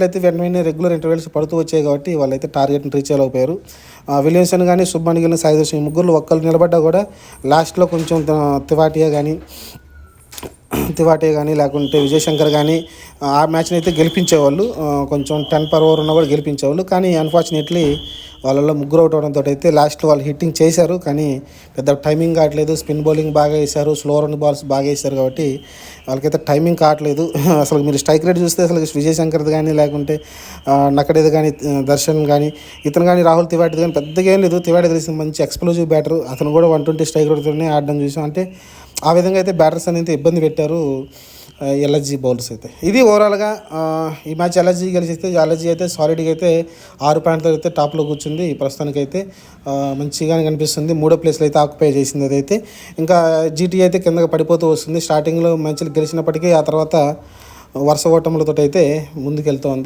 అయితే వెంటనే regular intervals పడుతూ వచ్చాయి కాబట్టి వాళ్ళైతే టార్గెట్ని రీచ్ అవ్వలేకపోయారు. విలియమ్సన్ కానీ, శుభ్మన్ గిల్, సాయి దర్శన్ ఈ ముగ్గురు ఒక్కరు నిలబడ్డా కూడా లాస్ట్లో కొంచెం తివాటియా కానీ లేకుంటే విజయ్ శంకర్ కానీ ఆ మ్యాచ్ని అయితే గెలిపించేవాళ్ళు. కొంచెం 10 per over ఉన్నా కూడా గెలిపించేవాళ్ళు. కానీ అన్ఫార్చునేట్లీ వాళ్ళలో ముగ్గురు అవుట్ అవడంతో అయితే లాస్ట్లో వాళ్ళు హిట్టింగ్ చేశారు. కానీ పెద్ద టైమింగ్ కావట్లేదు. స్పిన్ బౌలింగ్ బాగా వేశారు, స్లో రన్ బాల్స్ బాగా వేశారు కాబట్టి వాళ్ళకైతే టైమింగ్ కావట్లేదు. అసలు మీరు స్ట్రైక్ రేట్ చూస్తే అసలు విజయ్ శంకర్ది కానీ లేకుంటే నక్కడేది కానీ, దర్శన్ కానీ, ఇతను కానీ, రాహుల్ తివాటిది కానీ పెద్దగా ఏం లేదు. తివాటి తెలిసిన మంచి ఎక్స్ప్లోజివ్ బ్యాటర్. అతను కూడా 120 స్ట్రైక్ రేట్తోనే ఆడడం చూసాం. అంటే ఆ విధంగా అయితే బ్యాటర్స్ అనేది ఇబ్బంది పెట్టారు ఎల్ఎస్జీ బౌలర్స్ అయితే. ఇది ఓవరాల్గా ఈ మ్యాచ్ ఎల్ఎస్జీ గెలిచిస్తే ఎల్ఎస్జీ అయితే సాలిడ్గా అయితే 6 పాయింట్లతో అయితే టాప్లో కూర్చుంది. ఈ ప్రస్తుతానికైతే మంచిగానే కనిపిస్తుంది. 3వ ప్లేస్లో అయితే ఆక్యుపై చేసింది. అదైతే ఇంకా జీటీ అయితే కిందకి పడిపోతూ వస్తుంది. స్టార్టింగ్లో మ్యాచ్లు గెలిచినప్పటికీ ఆ తర్వాత వరుస ఓటములతో అయితే ముందుకెళ్తూ ఉంది.